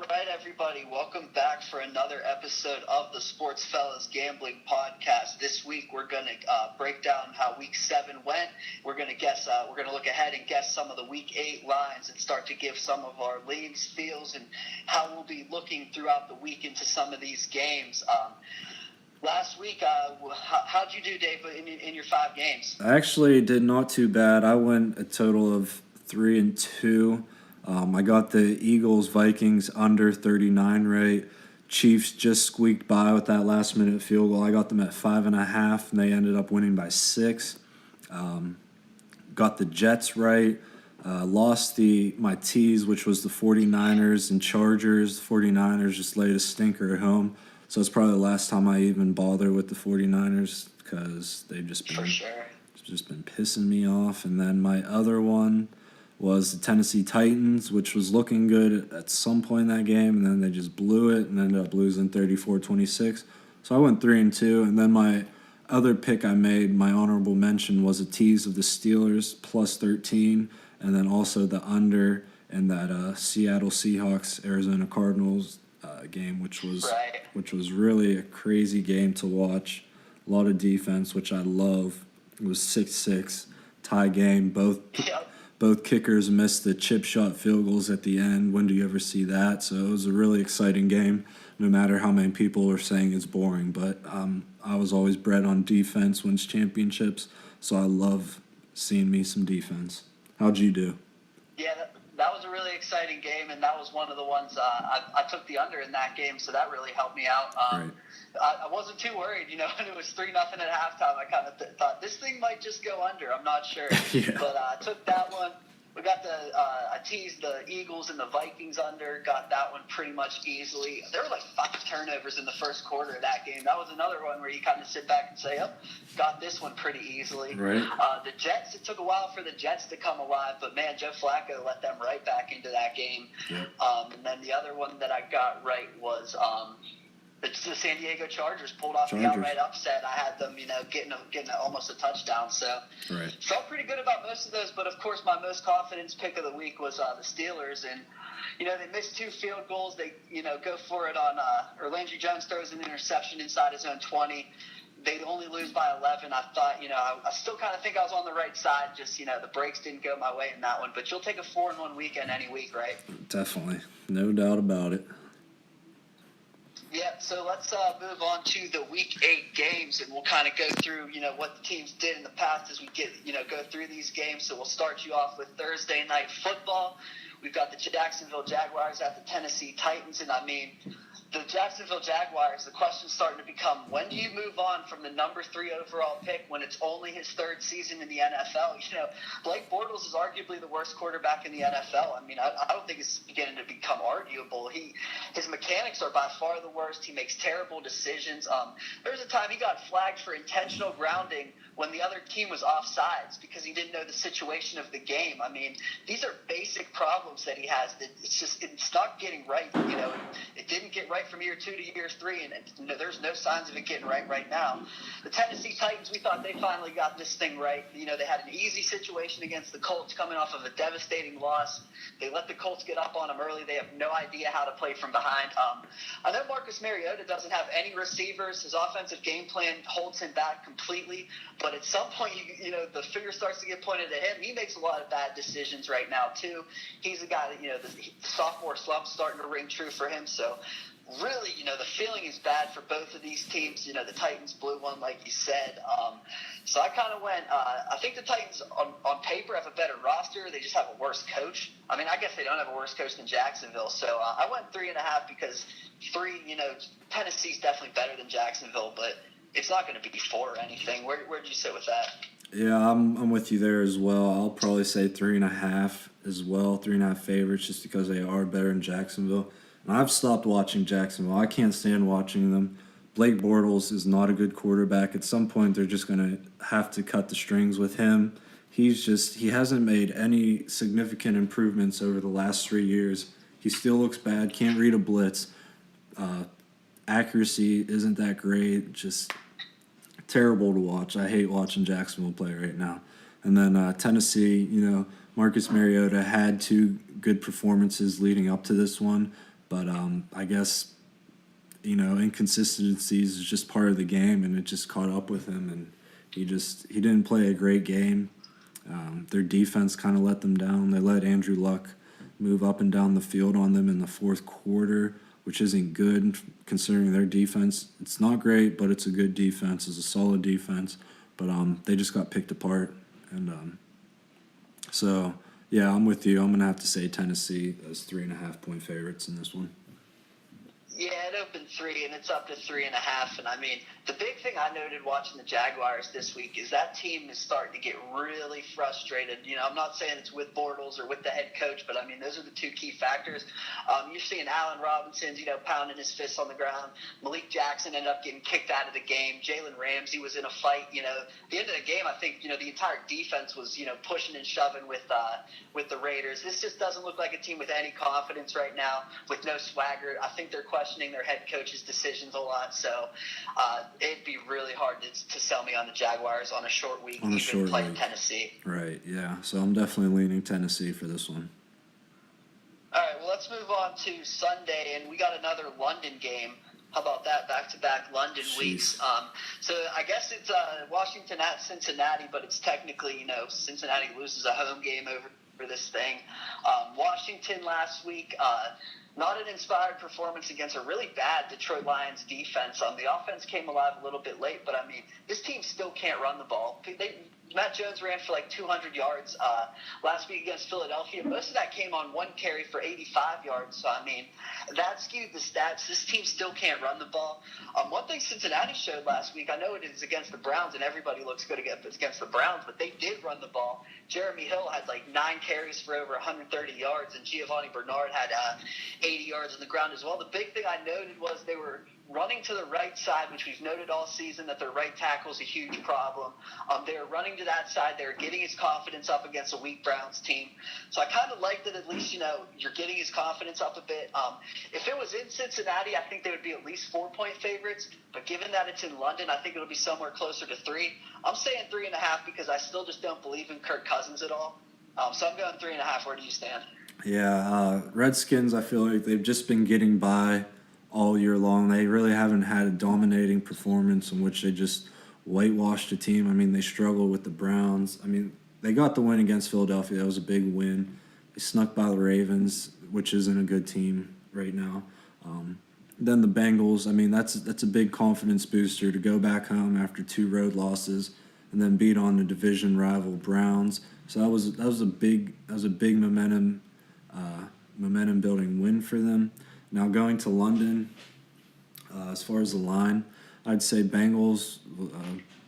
right, everybody. Welcome back for another episode of the Sports Fellas Gambling Podcast. This week, we're going to break down how Week 7 went. We're going to guess. We're going to look ahead and guess some of the Week 8 lines and start to give some of our leans, feels, and how we'll be looking throughout the week into some of these games. Last week, how'd you do, Dave, in your 5 games? I actually did not too bad. I went a total of 3-2. I got the Eagles-Vikings under 39 right. Chiefs just squeaked by with that last-minute field goal. I got them at 5.5, and they ended up winning by 6. Got the Jets right. Lost my tease, which was the 49ers and Chargers. The 49ers just laid a stinker at home. So it's probably the last time I even bother with the 49ers because they've just been pissing me off. And then my other one was the Tennessee Titans, which was looking good at some point in that game, and then they just blew it and ended up losing 34-26. So I went 3-2, and then my other pick I made, my honorable mention, was a tease of the Steelers plus 13, and then also the under in that Seattle Seahawks Arizona Cardinals game, which was really a crazy game to watch. A lot of defense, which I love. It was 6-6 tie game. Both kickers missed the chip shot field goals at the end. When do you ever see that? So it was a really exciting game, no matter how many people are saying it's boring. But I was always bred on defense wins championships, so I love seeing me some defense. How'd you do? Yeah, that was a really exciting game, and that was one of the ones I took the under in that game, so that really helped me out. Right. I wasn't too worried, when it was 3-0 at halftime. I kind of thought this thing might just go under. I'm not sure, Yeah. But I took that one. We got I teased the Eagles and the Vikings under, got that one pretty much easily. There were like 5 turnovers in the first quarter of that game. That was another one where you kind of sit back and say, oh, got this one pretty easily. Right. The Jets, it took a while for the Jets to come alive, but man, Joe Flacco let them right back into that game. Yep. And then the other one that I got right was the San Diego Chargers pulled off the outright upset. I had them, getting almost a touchdown. So felt pretty good about most of those. But of course, my most confidence pick of the week was the Steelers, and they missed 2 field goals. They go for it on or Landry Jones throws an interception inside his own 20. They only lose by 11. I thought, I still kind of think I was on the right side. Just the breaks didn't go my way in that one. But you'll take a 4-1 weekend any week, right? Definitely, no doubt about it. Yeah, so let's move on to the Week 8 games, and we'll kind of go through, what the teams did in the past as we go through these games. So we'll start you off with Thursday Night Football. We've got the Jacksonville Jaguars at the Tennessee Titans, and the Jacksonville Jaguars, the question's starting to become, when do you move on from the number 3 overall pick when it's only his 3rd season in the NFL? Blake Bortles is arguably the worst quarterback in the NFL. I don't think it's beginning to become arguable. His mechanics are by far the worst. He makes terrible decisions. There was a time he got flagged for intentional grounding when the other team was offsides because he didn't know the situation of the game. These are basic problems that he has that it's not getting right. It didn't get right from year 2 to year 3, and there's no signs of it getting right now. The Tennessee Titans, we thought they finally got this thing right. They had an easy situation against the Colts coming off of a devastating loss. They let the Colts get up on them early. They have no idea how to play from behind. I know Marcus Mariota doesn't have any receivers. His offensive game plan holds him back completely, but at some point, the finger starts to get pointed at him. He makes a lot of bad decisions right now, too. He's a guy that, the sophomore slump's starting to ring true for him, so really, the feeling is bad for both of these teams. The Titans blew one, like you said. So I kind of went, I think the Titans on paper have a better roster. They just have a worse coach. I guess they don't have a worse coach than Jacksonville. So I went 3.5 because 3, Tennessee's definitely better than Jacksonville, but it's not going to be 4 or anything. Where'd you sit with that? Yeah, I'm with you there as well. I'll probably say 3.5 as well, 3.5 favorites, just because they are better than Jacksonville. And I've stopped watching Jacksonville. I can't stand watching them. Blake Bortles is not a good quarterback. At some point, they're just going to have to cut the strings with him. He hasn't made any significant improvements over the last 3 years. He still looks bad, can't read a blitz. Accuracy isn't that great, just terrible to watch. I hate watching Jacksonville play right now. And then Tennessee, Marcus Mariota had 2 good performances leading up to this one, But I guess, inconsistencies is just part of the game, and it just caught up with him, and he didn't play a great game. Their defense kind of let them down. They let Andrew Luck move up and down the field on them in the fourth quarter, which isn't good considering their defense. It's not great, but it's a good defense. It's a solid defense. But they just got picked apart. And so, yeah, I'm with you. I'm going to have to say Tennessee as 3.5-point favorites in this one. Yeah, it opened 3, and it's up to 3.5. And I mean, the big thing I noted watching the Jaguars this week is that team is starting to get really frustrated. I'm not saying it's with Bortles or with the head coach, but I mean, those are the two key factors. You're seeing Allen Robinson, pounding his fists on the ground. Malik Jackson ended up getting kicked out of the game. Jalen Ramsey was in a fight. At the end of the game, I think, the entire defense was, pushing and shoving with the Raiders. This just doesn't look like a team with any confidence right now, with no swagger. I think they're questioning their head coach's decisions a lot, so it'd be really hard to sell me on the Jaguars on a short week, even playing Tennessee. Right, yeah. So I'm definitely leaning Tennessee for this one. All right, well, let's move on to Sunday, and we got another London game. How about that? Back-to-back London weeks. So I guess it's Washington at Cincinnati, but it's technically, Cincinnati loses a home game over for this thing. Washington last week, not an inspired performance against a really bad Detroit Lions defense. The offense came alive a little bit late, but I mean, this team still can't run the ball. Matt Jones ran for like 200 yards last week against Philadelphia. Most of that came on one carry for 85 yards. So, I mean, that skewed the stats. This team still can't run the ball. One thing Cincinnati showed last week, I know it is against the Browns, and everybody looks good against the Browns, but they did run the ball. Jeremy Hill had like 9 carries for over 130 yards, and Giovanni Bernard had 80 yards on the ground as well. The big thing I noted was they were running to the right side, which we've noted all season that their right tackle is a huge problem. They were running to that side. They were getting his confidence up against a weak Browns team. So I kind of like that at least, you're getting his confidence up a bit. If it was in Cincinnati, I think they would be at least 4-point favorites. But given that it's in London, I think it'll be somewhere closer to 3. I'm saying 3.5 because I still just don't believe in Kirk Cousins at all. So I'm going 3.5. Where do you stand? Yeah, Redskins, I feel like they've just been getting by all year long. They really haven't had a dominating performance in which they just whitewashed a team. I mean, they struggled with the Browns. I mean, they got the win against Philadelphia. That was a big win. They snuck by the Ravens, which isn't a good team right now. Then the Bengals, I mean, that's a big confidence booster to go back home after 2 road losses and then beat on the division rival Browns. So that was a big momentum building win for them. Now going to London, as far as the line, I'd say Bengals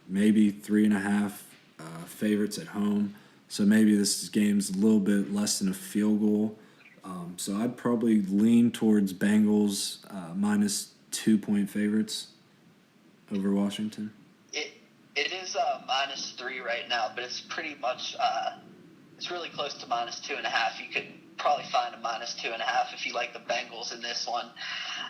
maybe 3.5 favorites at home. So maybe this game's a little bit less than a field goal. So I'd probably lean towards Bengals minus 2-point favorites over Washington. It is minus 3 right now, but it's pretty much it's really close to minus 2.5. You could probably find a minus 2.5 if you like the Bengals in this one.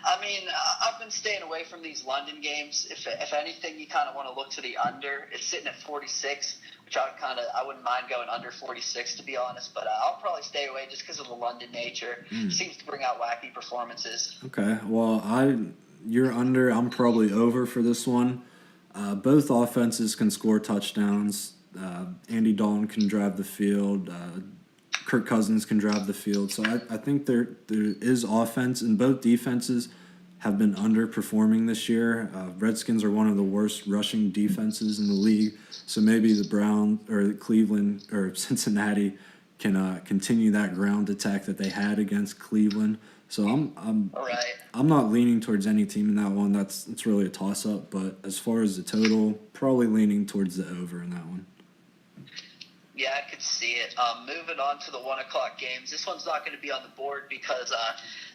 I mean, I've been staying away from these London games. If anything, you kind of want to look to the under. It's sitting at 46, which I wouldn't mind going under 46 to be honest. But I'll probably stay away just because of the London nature. Seems to bring out wacky performances. Okay, well you're under. I'm probably over for this one. Both offenses can score touchdowns. Andy Dalton can drive the field. Kirk Cousins can drive the field. So I think there is offense, and both defenses have been underperforming this year. Redskins are one of the worst rushing defenses in the league. So maybe the Browns or Cleveland or Cincinnati can continue that ground attack that they had against Cleveland. So I'm not leaning towards any team in that one. It's really a toss up. But as far as the total, probably leaning towards the over in that one. Yeah, I could see it. Moving on to the 1 o'clock games. This one's not going to be on the board because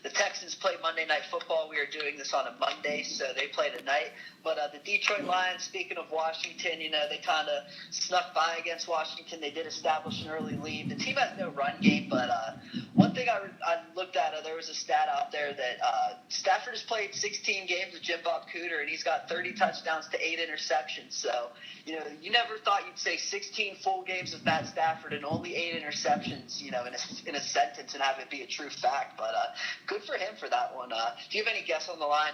the Texans play Monday Night Football. We are doing this on a Monday, so they play tonight. But the Detroit Lions, speaking of Washington, they kind of snuck by against Washington. They did establish an early lead. The team has no run game, but one thing I looked at, there was a stat out there that Stafford has played 16 games with Jim Bob Cooter, and he's got 30 touchdowns to 8 interceptions. So, you never thought you'd say 16 full games with Matt Stafford and only 8 interceptions, in a sentence and have it be a true fact. But good for him for that one. Do you have any guess on the line?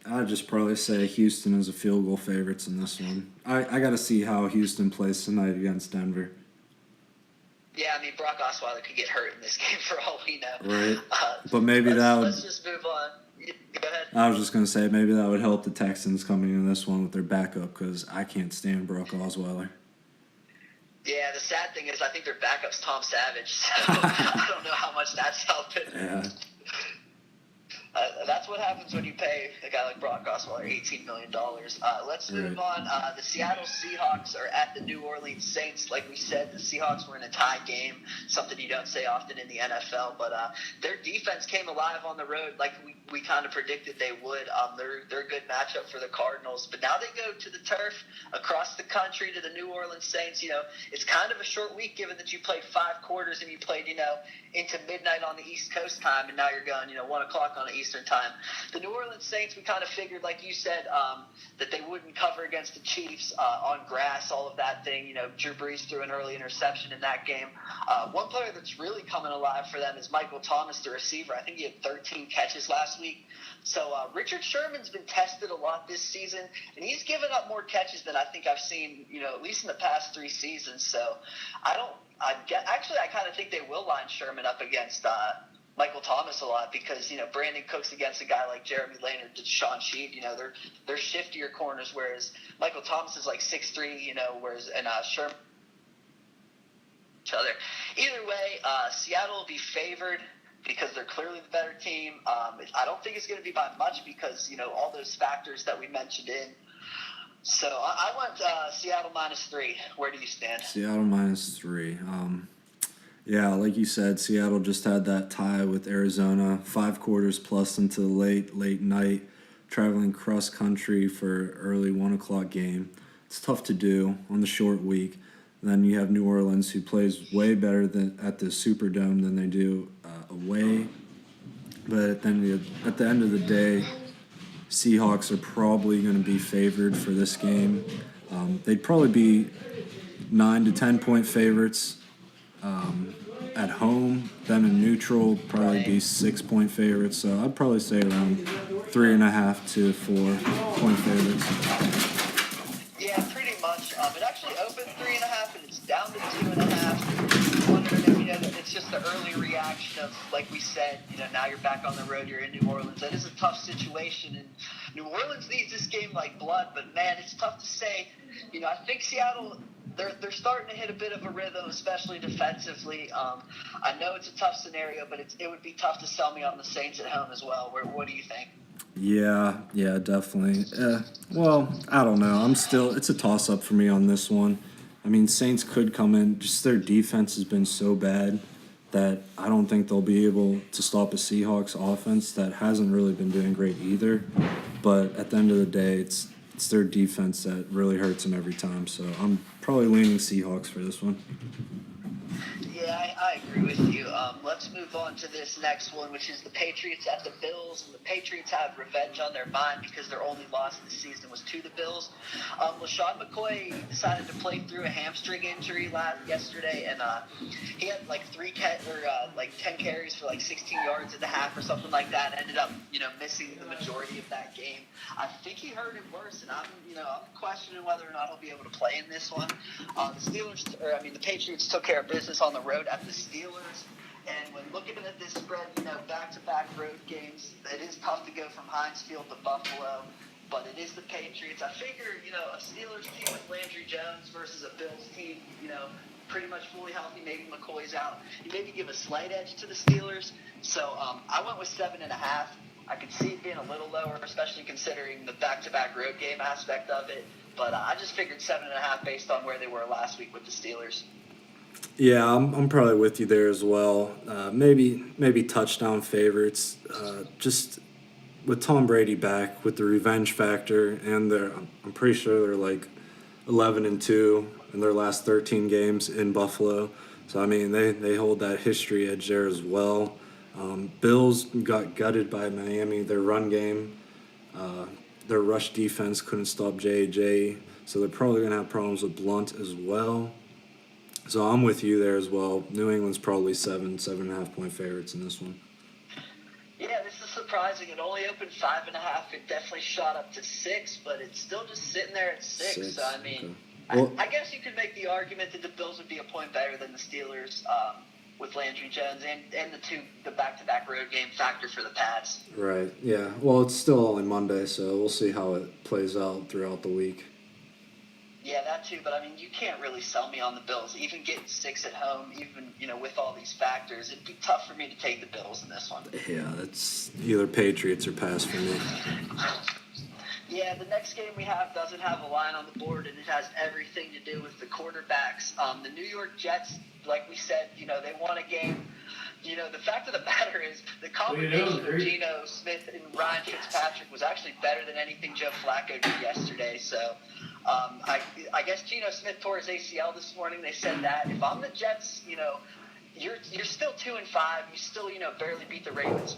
I'd just probably say Houston is a field goal favorites in this one. I got to see how Houston plays tonight against Denver. Yeah, Brock Osweiler could get hurt in this game for all we know. Right. But maybe let's just move on. Go ahead. I was just going to say maybe that would help the Texans coming in this one with their backup because I can't stand Brock Osweiler. Yeah, the sad thing is I think their backup's Tom Savage, so I don't know how much that's helping. Yeah. That's what happens when you pay a guy like Brock Osweiler $18 million. Let's move on. The Seattle Seahawks are at the New Orleans Saints. Like we said, the Seahawks were in a tie game, something you don't say often in the NFL. But their defense came alive on the road like we kind of predicted they would. They're a good matchup for the Cardinals. But now they go to the turf across the country to the New Orleans Saints. It's kind of a short week given that you played 5 quarters and you played, into midnight on the East Coast time, and now you're going, 1 o'clock on the Eastern time. The New Orleans Saints, we kind of figured, like you said, that they wouldn't cover against the Chiefs on grass, all of that thing. Drew Brees threw an early interception in that game. One player that's really coming alive for them is Michael Thomas, the receiver. I think he had 13 catches last week. So Richard Sherman's been tested a lot this season, and he's given up more catches than I think I've seen, at least in the past 3 seasons. So I kind of think they will line Sherman up against Michael Thomas a lot because, Brandon Cooks against a guy like Jeremy Lane or Deshaun Sheed, they're shiftier corners, whereas Michael Thomas is like 6'3", whereas Sherman each other. Either way, Seattle will be favored because they're clearly the better team. I don't think it's going to be by much because, all those factors that we mentioned in. So I went Seattle -3. Where do you stand? Seattle -3. Yeah, like you said, Seattle just had that tie with Arizona, 5 quarters plus into the late night, traveling cross country for early 1 o'clock game. It's tough to do on the short week. And then you have New Orleans, who plays way better at the Superdome than they do away. But then at the end of the day, Seahawks are probably going to be favored for this game. They'd probably be 9 to 10 point favorites at home. Then in neutral, probably be 6 point favorites. So I'd probably say around 3.5 to 4 point favorites. Yeah, pretty much. It actually opened 3.5 and it's down to 2.5. Wondering if it's just the early reaction of, like we said, now you're back on the road, you're in New Orleans. That is a tough situation, and New Orleans needs this game like blood. But man, it's tough to say. I think Seattle, they're starting to hit a bit of a rhythm, especially defensively. I know it's a tough scenario, but it would be tough to sell me on the Saints at home as well. What do you think? Yeah, definitely. Well, I don't know. It's a toss-up for me on this one. Saints could come in. Just their defense has been so bad that I don't think they'll be able to stop a Seahawks offense that hasn't really been doing great either. But at the end of the day, it's their defense that really hurts them every time. So I'm probably leaning Seahawks for this one. Yeah, I agree with you. Let's move on to this next one, which is the Patriots at the Bills. And the Patriots have revenge on their mind because their only loss this season was to the Bills. LaShawn McCoy decided to play through a hamstring injury yesterday, and he had 10 carries for 16 yards at the half or something like that. Ended up, missing the majority of that game. I think he hurt it worse, and I'm questioning whether or not he'll be able to play in this one. The Patriots took care of business on the road at the Steelers. And when looking at this spread, back-to-back road games, it is tough to go from Heinz Field to Buffalo, but it is the Patriots. I figure, a Steelers team with Landry Jones versus a Bills team, pretty much fully healthy, maybe McCoy's out. You maybe give a slight edge to the Steelers. So I went with 7.5. I could see it being a little lower, especially considering the back-to-back road game aspect of it. But I just figured 7.5 based on where they were last week with the Steelers. Yeah, I'm probably with you there as well. Maybe touchdown favorites. Just with Tom Brady back, with the revenge factor, and I'm pretty sure they're 11-2 in their last 13 games in Buffalo. So they hold that history edge there as well. Bills got gutted by Miami. Their run game, uh, their rush defense couldn't stop J.J., so they're probably going to have problems with Blunt as well. So I'm with you there as well. New England's probably 7.5 point favorites in this one. Yeah, this is surprising. It only opened 5.5. It definitely shot up to 6, but it's still just sitting there at 6. So I mean, okay. Well, I guess you could make the argument that the Bills would be a point better than the Steelers with Landry Jones and the back-to-back road game factor for the Pats. Right. Yeah. Well, it's still only Monday, so we'll see how it plays out throughout the week. Yeah, that too. But I mean, you can't really sell me on the Bills. Even getting 6 at home, even with all these factors, it'd be tough for me to take the Bills in this one. Yeah, it's either Patriots or pass for me. Yeah, the next game we have doesn't have a line on the board, and it has everything to do with the quarterbacks. The New York Jets, like we said, they won a game. The fact of the matter is the combination of Geno Smith and Ryan Fitzpatrick was actually better than anything Joe Flacco did yesterday. So I guess Geno Smith tore his ACL this morning. They said that. If I'm the Jets, you're still 2-5. You still, barely beat the Ravens.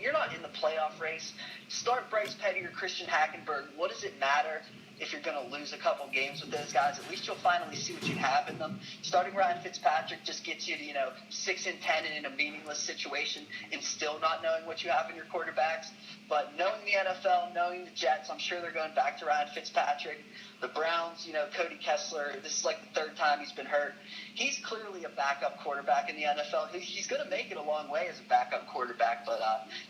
You're not in the playoff race. Start Bryce Petty or Christian Hackenberg. What does it matter if you're going to lose a couple games with those guys? At least you'll finally see what you have in them. Starting Ryan Fitzpatrick just gets you to, 6-10 and in a meaningless situation and still not knowing what you have in your quarterbacks. But knowing the NFL, knowing the Jets, I'm sure they're going back to Ryan Fitzpatrick. The Browns, Cody Kessler, this is like the third time he's been hurt. He's clearly a backup quarterback in the NFL. He's going to make it a long way as a backup quarterback, but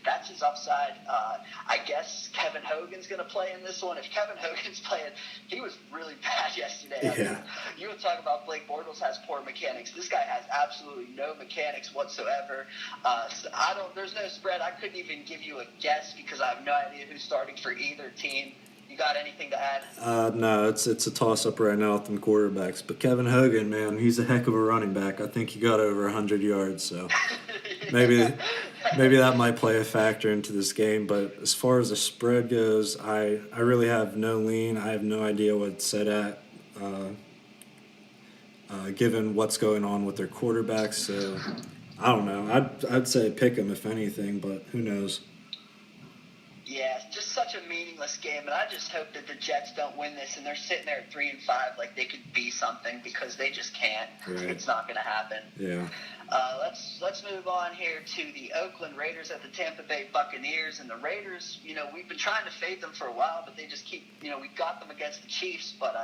that's his upside. I guess Kevin Hogan's going to play in this one. If Kevin Hogan's playing, he was really bad yesterday. Yeah. I mean, you would talk about Blake Bortles has poor mechanics. This guy has absolutely no mechanics whatsoever. So there's no spread. I couldn't even give you a guess because I have no idea who's starting for either team. You got anything to add? No, it's a toss-up right now with them quarterbacks. But Kevin Hogan, man, he's a heck of a running back. I think he got over 100 yards, so maybe that might play a factor into this game. But as far as the spread goes, I really have no lean. I have no idea what it's set at, given what's going on with their quarterbacks. So I don't know. I'd say pick them if anything, but who knows? Yeah, it's just such a meaningless game, and I just hope that the Jets don't win this, and they're sitting there at 3-5 like they could be something because they just can't. Right. It's not going to happen. Yeah. Let's move on here to the Oakland Raiders at the Tampa Bay Buccaneers, and the Raiders. We've been trying to fade them for a while, but they just keep. We got them against the Chiefs, but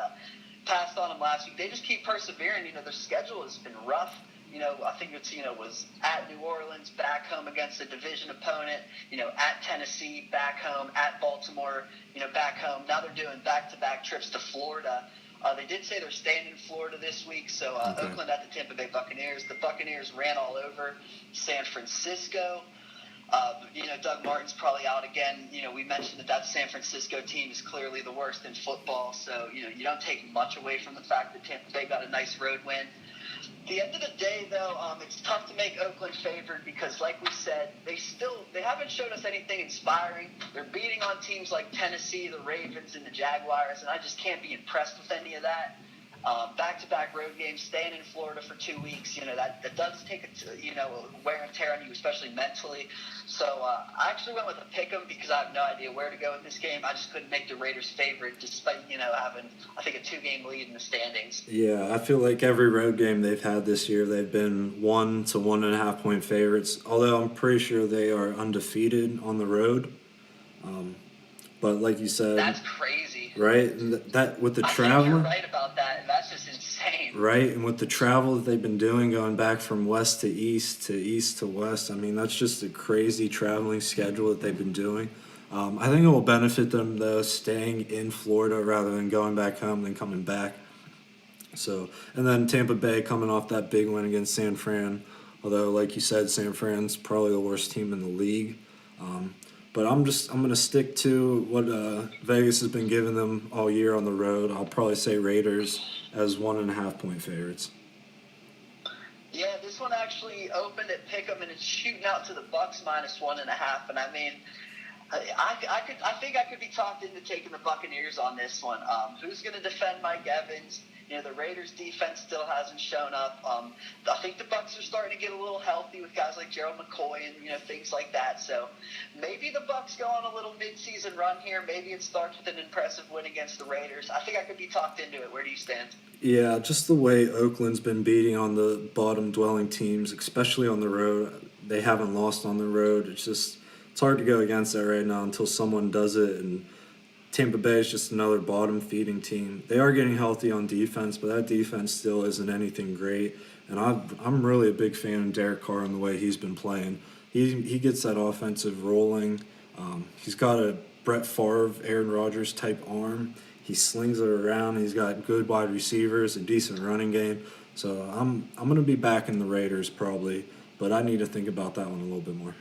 passed on them last week. They just keep persevering. Their schedule has been rough. I think it's, was at New Orleans, back home against a division opponent, at Tennessee, back home, at Baltimore, back home. Now they're doing back-to-back trips to Florida. They did say they're staying in Florida this week, so Okay. Oakland at the Tampa Bay Buccaneers. The Buccaneers ran all over San Francisco. Doug Martin's probably out again. We mentioned that San Francisco team is clearly the worst in football, so, you don't take much away from the fact that Tampa Bay got a nice road win. At the end of the day, though, it's tough to make Oakland favored because, like we said, they haven't shown us anything inspiring. They're beating on teams like Tennessee, the Ravens, and the Jaguars, and I just can't be impressed with any of that. Back-to-back road games, staying in Florida for 2 weeks, that does take a wear and tear on you, especially mentally. So I actually went with a pick'em because I have no idea where to go with this game. I just couldn't make the Raiders favorite despite, having, I think, a 2-game lead in the standings. Yeah, I feel like every road game they've had this year, they've been 1 to 1.5 point favorites, although I'm pretty sure they are undefeated on the road. But like you said... That's crazy. Right? And that with the travel... I think you're right about that, and that's just insane. Right? And with the travel that they've been doing, going back from west to east to west, I mean, that's just a crazy traveling schedule that they've been doing. I think it will benefit them, though, staying in Florida rather than going back home and coming back. So, and then Tampa Bay coming off that big win against San Fran. Although, like you said, San Fran's probably the worst team in the league. But I'm going to stick to what Vegas has been giving them all year on the road. I'll probably say Raiders as 1.5 point favorites. Yeah, this one actually opened at Pick'em, and it's shooting out to the Bucks -1.5. And I mean, I think I could be talked into taking the Buccaneers on this one. Who's going to defend Mike Evans? The Raiders defense still hasn't shown up. I think the Bucs are starting to get a little healthy with guys like Gerald McCoy and things like that. So maybe the Bucs go on a little midseason run here. Maybe it starts with an impressive win against the Raiders. I think I could be talked into it. Where do you stand? Yeah, just the way Oakland's been beating on the bottom-dwelling teams, especially on the road. They haven't lost on the road. It's hard to go against that right now until someone does it. And Tampa Bay is just another bottom-feeding team. They are getting healthy on defense, but that defense still isn't anything great. And I'm really a big fan of Derek Carr and the way he's been playing. He gets that offensive rolling. He's got a Brett Favre, Aaron Rodgers type arm. He slings it around. He's got good wide receivers, a decent running game. So I'm going to be backing the Raiders probably, but I need to think about that one a little bit more.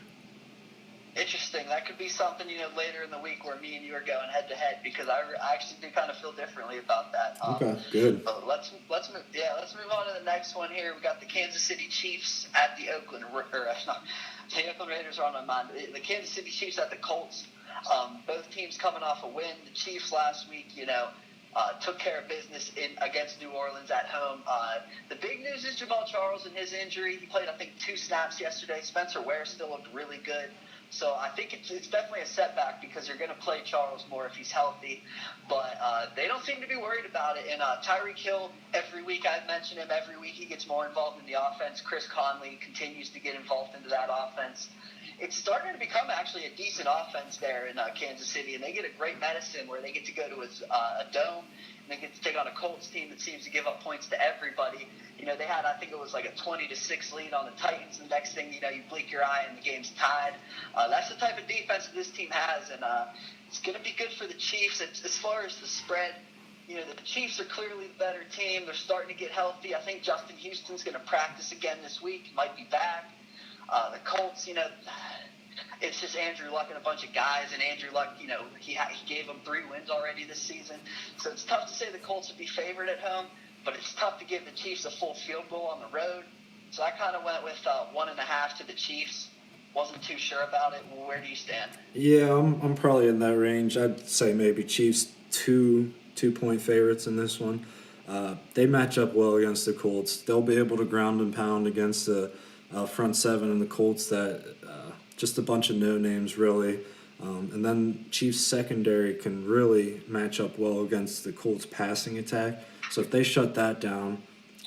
Interesting. That could be something later in the week where me and you are going head to head, because I actually do kind of feel differently about that. Okay, good. But let's move on to the next one here. We got the Kansas City Chiefs at the Oakland the Oakland Raiders are on my mind. The Kansas City Chiefs at the Colts. Both teams coming off a win. The Chiefs last week, took care of business against New Orleans at home. The big news is Jamal Charles and his injury. He played, I think, 2 snaps yesterday. Spencer Ware still looked really good. So I think it's definitely a setback because you're going to play Charles more if he's healthy. But they don't seem to be worried about it. And Tyreek Hill, every week I mention him, every week he gets more involved in the offense. Chris Conley continues to get involved into that offense. It's starting to become actually a decent offense there in Kansas City, and they get a great medicine where they get to go to a dome, and they get to take on a Colts team that seems to give up points to everybody. They had, I think it was like a 20-6 lead on the Titans, and the next thing you blink your eye and the game's tied. That's the type of defense that this team has, and it's going to be good for the Chiefs. As far as the spread, the Chiefs are clearly the better team. They're starting to get healthy. I think Justin Houston's going to practice again this week. He might be back. The Colts, it's just Andrew Luck and a bunch of guys, and Andrew Luck, he gave them 3 wins already this season. So it's tough to say the Colts would be favored at home, but it's tough to give the Chiefs a full field goal on the road. So I kind of went with 1.5 to the Chiefs. Wasn't too sure about it. Where do you stand? Yeah, I'm probably in that range. I'd say maybe Chiefs 2-point favorites in this one. They match up well against the Colts. They'll be able to ground and pound against the front seven and the Colts that just a bunch of no names really. And then Chiefs secondary can really match up well against the Colts passing attack. So if they shut that down,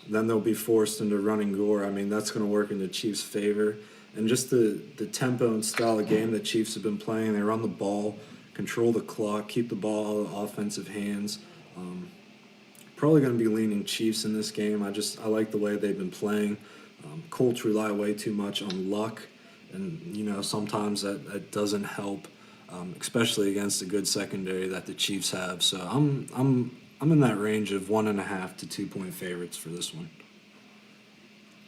then they'll be forced into running gore. I mean, that's going to work in the Chiefs' favor. And just the tempo and style of game that Chiefs have been playing, they run the ball, control the clock, keep the ball out of offensive hands. Probably going to be leaning Chiefs in this game. I like the way they've been playing. Colts rely way too much on luck, and sometimes that doesn't help, especially against a good secondary that the Chiefs have. So I'm in that range of 1.5 to 2-point favorites for this one.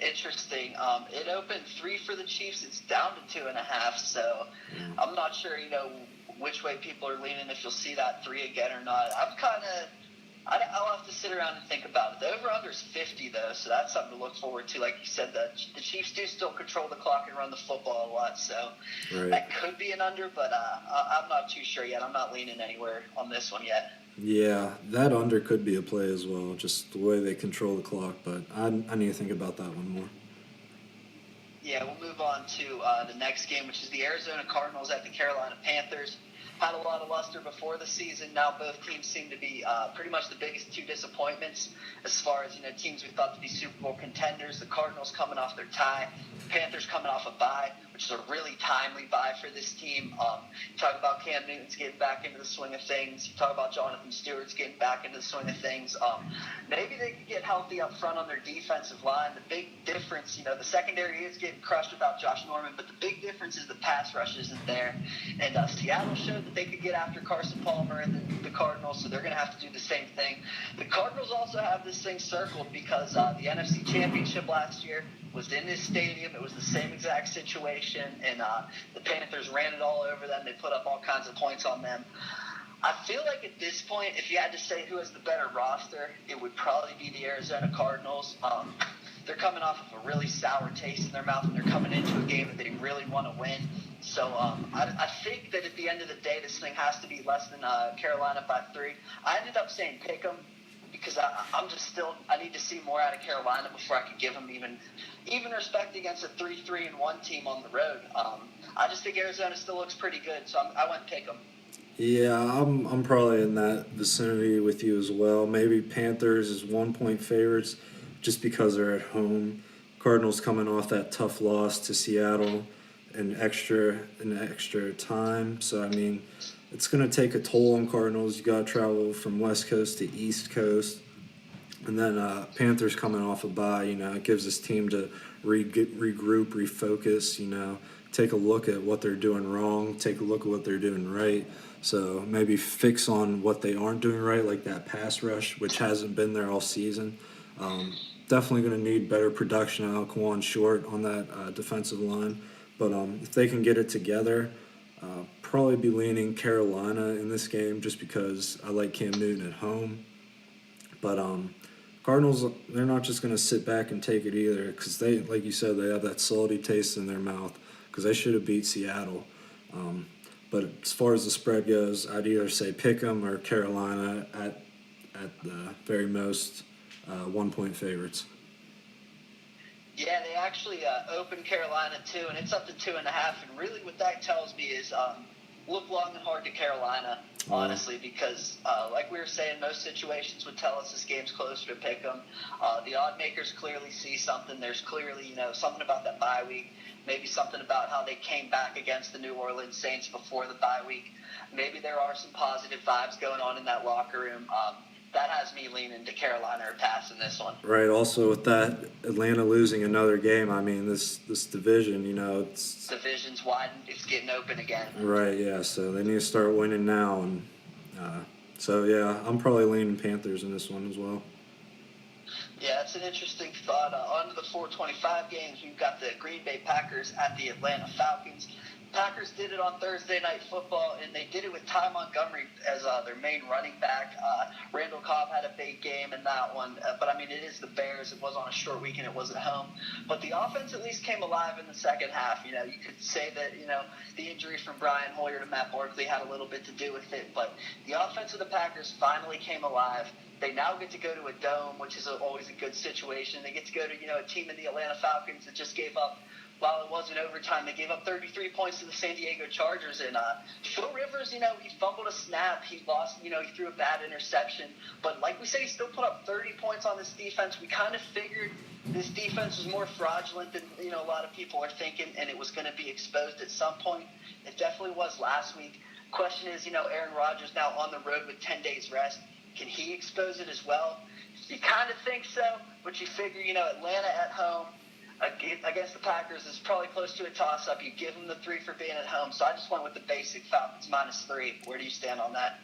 Interesting. It opened 3 for the Chiefs. It's down to 2.5. So I'm not sure which way people are leaning. If you'll see that 3 again or not. I'll have to sit around and think about it. The over-under is 50, though, so that's something to look forward to. Like you said, the Chiefs do still control the clock and run the football a lot, so That could be an under, but I'm not too sure yet. I'm not leaning anywhere on this one yet. Yeah, that under could be a play as well, just the way they control the clock, but I need to think about that one more. Yeah, we'll move on to the next game, which is the Arizona Cardinals at the Carolina Panthers. Had a lot of luster before the season. Now both teams seem to be pretty much the biggest 2 disappointments as far as teams we thought to be Super Bowl contenders. The Cardinals coming off their tie, Panthers coming off a bye, which is a really timely bye for this team. You talk about Cam Newton's getting back into the swing of things. You talk about Jonathan Stewart's getting back into the swing of things. Maybe they could get healthy up front on their defensive line. The big difference, the secondary is getting crushed without Josh Norman, but the big difference is the pass rush isn't there. And Seattle showed that they could get after Carson Palmer and the Cardinals, so they're going to have to do the same thing. The Cardinals also have this thing circled because the NFC Championship last year was in this stadium. It was the same exact situation, and the Panthers ran it all over them. They put up all kinds of points on them. I feel like at this point, if you had to say who has the better roster, it would probably be the Arizona Cardinals. They're coming off of a really sour taste in their mouth, and they're coming into a game that they really want to win. So I think that at the end of the day, this thing has to be less than Carolina by 3. I ended up saying pick 'em because I need to see more out of Carolina before I can give them even respect against a 3-3-1 team on the road. I just think Arizona still looks pretty good, so I went pick them. Yeah, I'm probably in that vicinity with you as well. Maybe Panthers is 1 point favorites just because they're at home. Cardinals coming off that tough loss to Seattle in extra time. So I mean, it's gonna take a toll on Cardinals. You gotta travel from West Coast to East Coast. And then Panthers coming off a bye, it gives this team to regroup, refocus, take a look at what they're doing wrong, take a look at what they're doing right. So maybe fix on what they aren't doing right, like that pass rush, which hasn't been there all season. Definitely going to need better production out of Kwan Short on that defensive line. But if they can get it together, probably be leaning Carolina in this game just because I like Cam Newton at home. But Cardinals, they're not just going to sit back and take it either because they, like you said, they have that salty taste in their mouth because they should have beat Seattle. But as far as the spread goes, I'd either say Pick'em or Carolina at the very most 1 point favorites. Yeah, they actually opened Carolina too, and it's up to 2.5. And really, what that tells me is look long and hard to Carolina, honestly, because like we were saying, most situations would tell us this game's closer to pick 'em. The odd makers clearly see something. There's clearly, something about that bye week, maybe something about how they came back against the New Orleans Saints before the bye week. Maybe there are some positive vibes going on in that locker room. That has me leaning to Carolina or passing this one. Right. Also, with that Atlanta losing another game, I mean, this division, it's division's widened. It's getting open again. Right. Yeah. So they need to start winning now, and so yeah, I'm probably leaning Panthers in this one as well. Yeah, it's an interesting thought. On to the 425 games, we've got the Green Bay Packers at the Atlanta Falcons. Packers did it on Thursday Night Football, and they did it with Ty Montgomery as their main running back. Randall Cobb had a big game in that one, but I mean, it is the Bears. It was on a short week, and it was at home. But the offense at least came alive in the second half. You could say that, the injury from Brian Hoyer to Matt Barkley had a little bit to do with it, but the offense of the Packers finally came alive. They now get to go to a dome, which is always a good situation. They get to go to, a team in the Atlanta Falcons that just gave up, while it wasn't overtime, they gave up 33 points to the San Diego Chargers. And Phil Rivers, he fumbled a snap. He lost, he threw a bad interception. But like we said, he still put up 30 points on this defense. We kind of figured this defense was more fraudulent than, a lot of people are thinking, and it was going to be exposed at some point. It definitely was last week. Question is, Aaron Rodgers now on the road with 10 days rest. Can he expose it as well? You kind of think so, but you figure, Atlanta at home against the Packers is probably close to a toss-up. You give them the 3 for being at home. So I just went with the basic Falcons -3. Where do you stand on that?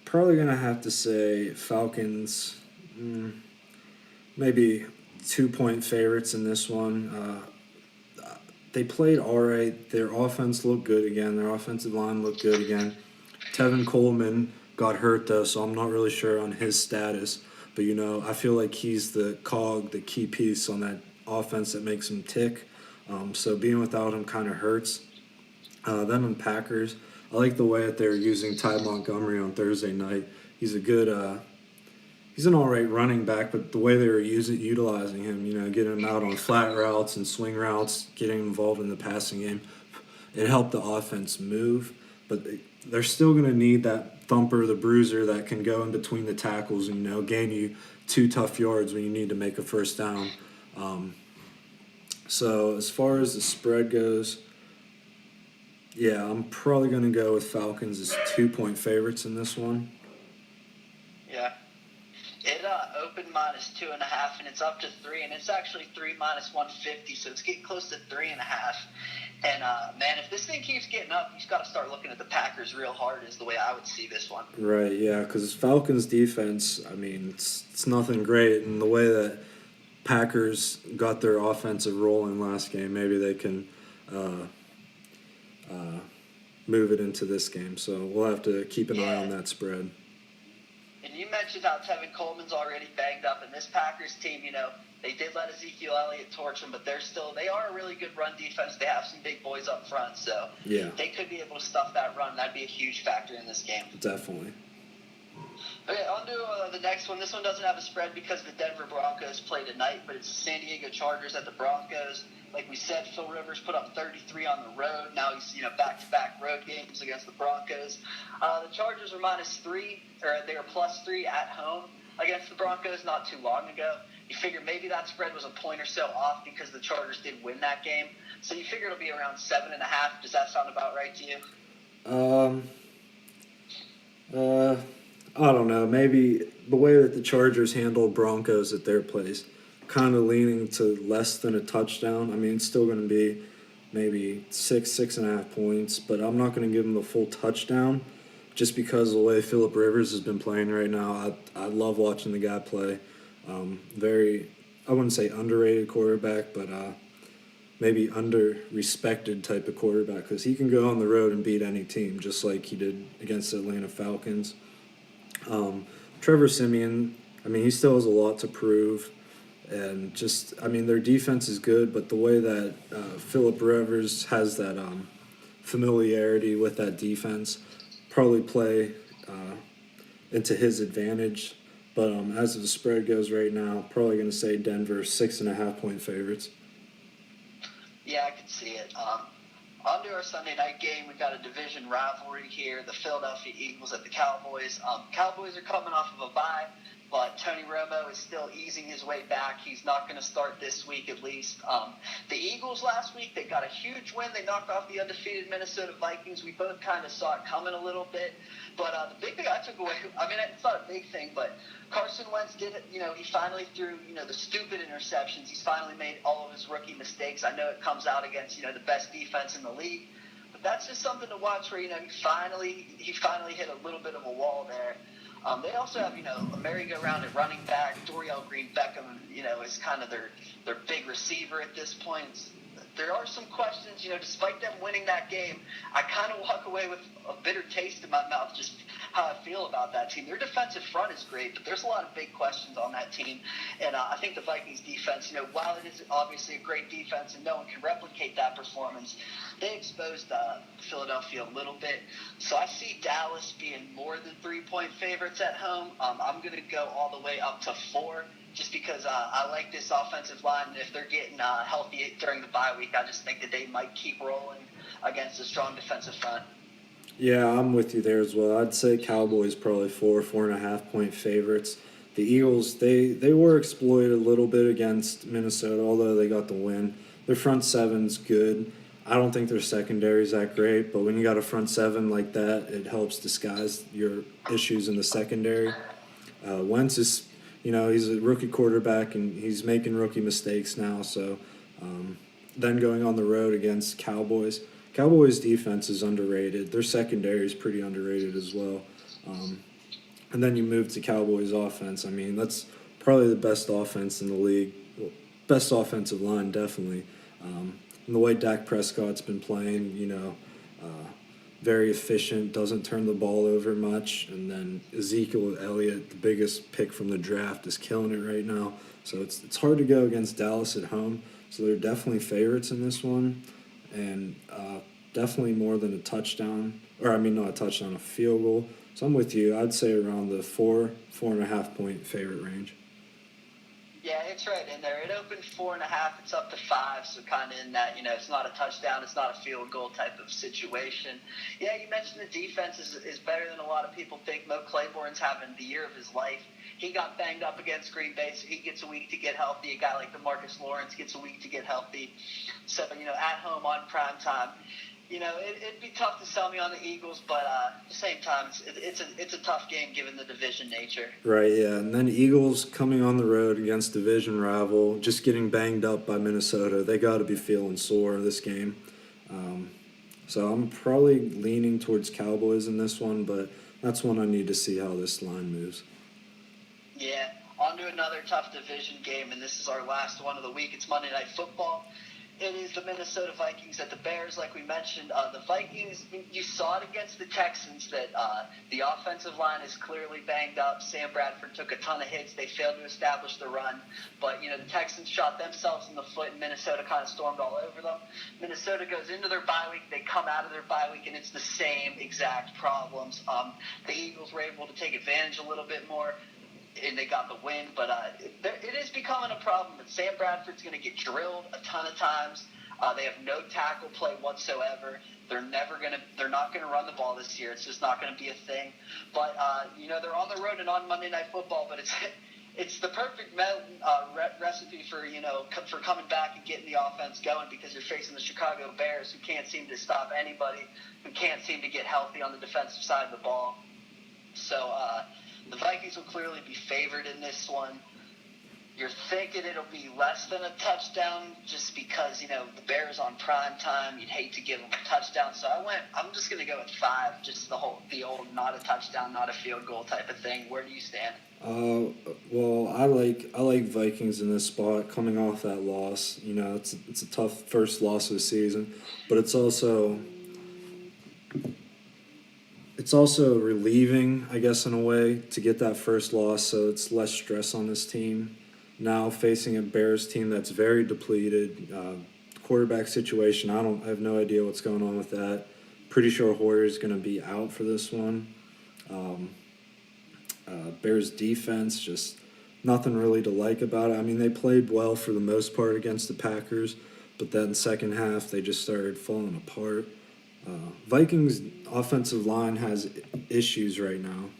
Probably going to have to say Falcons, maybe 2 point favorites in this one. They played all right. Their offense looked good again. Their offensive line looked good again. Tevin Coleman got hurt, though, so I'm not really sure on his status. But, I feel like he's the cog, the key piece on that offense that makes him tick. So being without him kind of hurts. Then on Packers, I like the way that they're using Ty Montgomery on Thursday night. He's a good he's an all right running back, but the way they were utilizing him, getting him out on flat routes and swing routes, getting him involved in the passing game, it helped the offense move. But they're still going to need that thumper, the bruiser that can go in between the tackles and, gain you 2 tough yards when you need to make a first down. So as far as the spread goes, yeah, I'm probably going to go with Falcons as 2 point favorites in this one. Yeah. It opened -2.5, and it's up to 3, and it's actually 3 -150, so it's getting close to 3.5. And, man, if this thing keeps getting up, you've got to start looking at the Packers real hard is the way I would see this one. Right, yeah, because Falcons' defense, I mean, it's nothing great. And the way that Packers got their offensive rolling last game, maybe they can move it into this game. So we'll have to keep an eye on that spread. And you mentioned how Tevin Coleman's already banged up, and this Packers team, they did let Ezekiel Elliott torch them, but they are a really good run defense. They have some big boys up front, so yeah, they could be able to stuff that run. That'd be a huge factor in this game. Definitely. Okay, on to the next one. This one doesn't have a spread because the Denver Broncos play tonight, but it's the San Diego Chargers at the Broncos. Like we said, Phil Rivers put up 33 on the road. Now he's back-to-back road games against the Broncos. The Chargers were -3, or they were +3 at home against the Broncos not too long ago. You figure maybe that spread was a point or so off because the Chargers did win that game. So you figure it'll be around 7.5. Does that sound about right to you? I don't know. Maybe the way that the Chargers handled Broncos at their place, kind of leaning to less than a touchdown. I mean, it's still going to be maybe 6.5 points, but I'm not going to give them the full touchdown just because of the way Phillip Rivers has been playing right now. I love watching the guy play. I wouldn't say underrated quarterback, but maybe under-respected type of quarterback because he can go on the road and beat any team just like he did against the Atlanta Falcons. Trevor Siemian, I mean, he still has a lot to prove. And their defense is good, but the way that Phillip Rivers has that familiarity with that defense probably play into his advantage. But as the spread goes right now, probably going to say Denver 6.5-point favorites. Yeah, I can see it. On to our Sunday night game. We've got a division rivalry here. The Philadelphia Eagles at the Cowboys. Cowboys are coming off of a bye, but Tony Romo is still easing his way back. He's not going to start this week at least. The Eagles last week, they got a huge win. They knocked off the undefeated Minnesota Vikings. We both kind of saw it coming a little bit. But the big thing I took away, I mean, it's not a big thing, but Carson Wentz did it. He finally threw, the stupid interceptions. He's finally made all of his rookie mistakes. I know it comes out against, the best defense in the league. But that's just something to watch where, he finally hit a little bit of a wall there. They also have, a merry-go-round at running back. Dorial Green-Beckham, is kind of their big receiver at this point. There are some questions, despite them winning that game, I kind of walk away with a bitter taste in my mouth just how I feel about that team. Their defensive front is great, but there's a lot of big questions on that team. And I think the Vikings defense, while it is obviously a great defense and no one can replicate that performance, they exposed Philadelphia a little bit. So I see Dallas being more than 3-point favorites at home. I'm going to go all the way up to 4. Just because I like this offensive line, and if they're getting healthy during the bye week, I just think that they might keep rolling against a strong defensive front. Yeah, I'm with you there as well. I'd say Cowboys probably 4.5-point favorites. The Eagles, they were exploited a little bit against Minnesota, although they got the win. Their front seven's good. I don't think their secondary's that great, but when you got a front seven like that, it helps disguise your issues in the secondary. Wentz is, he's a rookie quarterback, and he's making rookie mistakes now. So then going on the road against Cowboys defense is underrated. Their secondary is pretty underrated as well. And then you move to Cowboys offense. I mean, that's probably the best offense in the league. Best offensive line, definitely. And the way Dak Prescott's been playing, very efficient, doesn't turn the ball over much. And then Ezekiel Elliott, the biggest pick from the draft, is killing it right now. So it's hard to go against Dallas at home. So they're definitely favorites in this one. And definitely more than a touchdown. Not a touchdown, a field goal. So I'm with you. I'd say around the 4.5-point favorite range. Yeah, it's right in there. It opened 4.5. It's up to 5. So kind of in that, it's not a touchdown. It's not a field goal type of situation. Yeah, you mentioned the defense is better than a lot of people think. Mo Claiborne's having the year of his life. He got banged up against Green Bay, so he gets a week to get healthy. A guy like DeMarcus Lawrence gets a week to get healthy. So, at home on prime time, it'd be tough to sell me on the Eagles, but at the same time, it's a tough game given the division nature. Right, yeah. And then Eagles coming on the road against division rival, just getting banged up by Minnesota. They got to be feeling sore this game. So I'm probably leaning towards Cowboys in this one, but that's one I need to see how this line moves. Yeah, on to another tough division game, and this is our last one of the week. It's Monday Night Football. It is the Minnesota Vikings at the Bears, like we mentioned. The Vikings, you saw it against the Texans that the offensive line is clearly banged up. Sam Bradford took a ton of hits. They failed to establish the run. But, the Texans shot themselves in the foot, and Minnesota kind of stormed all over them. Minnesota goes into their bye week. They come out of their bye week, and it's the same exact problems. The Eagles were able to take advantage a little bit more, and they got the win, but it is becoming a problem. But Sam Bradford's going to get drilled a ton of times. They have no tackle play whatsoever. They're not going to run the ball this year. It's just not going to be a thing. But they're on the road and on Monday Night Football. But it's the perfect recipe for for coming back and getting the offense going, because you're facing the Chicago Bears, who can't seem to stop anybody, who can't seem to get healthy on the defensive side of the ball. So. The Vikings will clearly be favored in this one. You're thinking it'll be less than a touchdown just because, the Bears on prime time. You'd hate to give them a touchdown. So I'm just going to go with 5, just the old not a touchdown, not a field goal type of thing. Where do you stand? Well, I like Vikings in this spot coming off that loss. It's a tough first loss of the season, but it's also relieving, I guess, in a way, to get that first loss, so it's less stress on this team. Now facing a Bears team that's very depleted, quarterback situation, I have no idea what's going on with that. Pretty sure Hoyer's going to be out for this one. Bears defense, just nothing really to like about it. I mean, they played well for the most part against the Packers, but then second half they just started falling apart. Vikings offensive line has issues right now,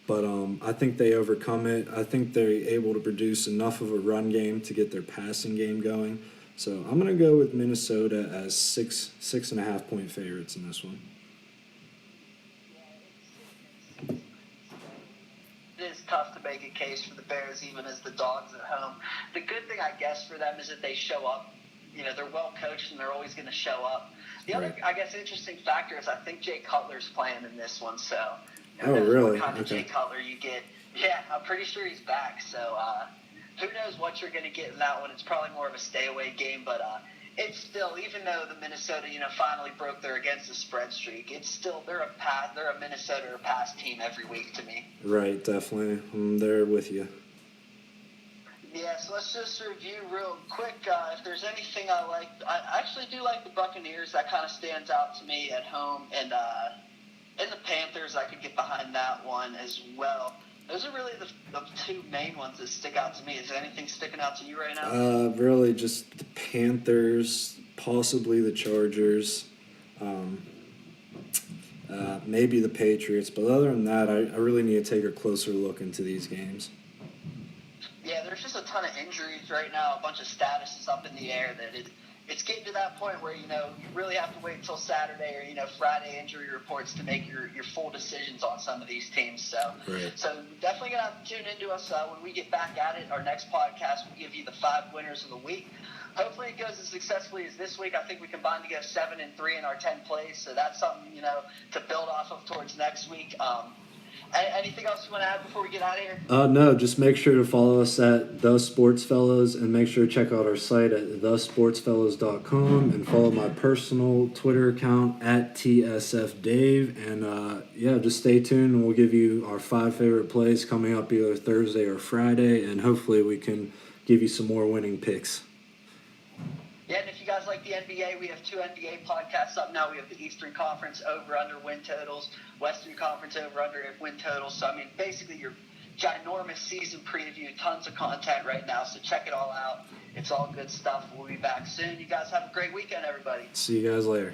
but I think they overcome it. I think they're able to produce enough of a run game to get their passing game going. So I'm going to go with Minnesota as 6.5 point favorites in this one. It is tough to make a case for the Bears, even as the dogs at home. The good thing, I guess, for them is that they show up. They're well coached and they're always going to show up. The other, I guess, interesting factor is I think Jay Cutler's playing in this one. So, oh, really? What kind of Jay Cutler you get? Yeah, I'm pretty sure he's back. So, who knows what you're going to get in that one? It's probably more of a stay-away game, but it's still, even though the Minnesota, finally broke their against the spread streak, it's still they're a Minnesota or pass team every week to me. Right, definitely. I'm there with you. Yeah, so let's just review real quick. If there's anything I like, I actually do like the Buccaneers. That kind of stands out to me at home. And the Panthers, I could get behind that one as well. Those are really the two main ones that stick out to me. Is there anything sticking out to you right now? Really just the Panthers, possibly the Chargers, maybe the Patriots. But other than that, I really need to take a closer look into these games. Yeah, there's just a ton of injuries right now, a bunch of statuses up in the air that it's getting to that point where, you really have to wait until Saturday or, Friday injury reports to make your full decisions on some of these teams. So, right. So definitely going to have to tune into us when we get back at it. Our next podcast will give you the 5 winners of the week. Hopefully it goes as successfully as this week. I think we combined to go 7-3 in our 10 plays. So that's something, to build off of towards next week. Anything else you want to add before we get out of here? No, just make sure to follow us at The Sports Fellows, and make sure to check out our site at thesportsfellows.com, and follow my personal Twitter account at TSF Dave. And just stay tuned, and we'll give you our 5 favorite plays coming up either Thursday or Friday, and hopefully we can give you some more winning picks. Yeah, and if you guys like the NBA, we have 2 NBA podcasts up now. We have the Eastern Conference over-under win totals, Western Conference over-under win totals. So, basically your ginormous season preview, tons of content right now. So check it all out. It's all good stuff. We'll be back soon. You guys have a great weekend, everybody. See you guys later.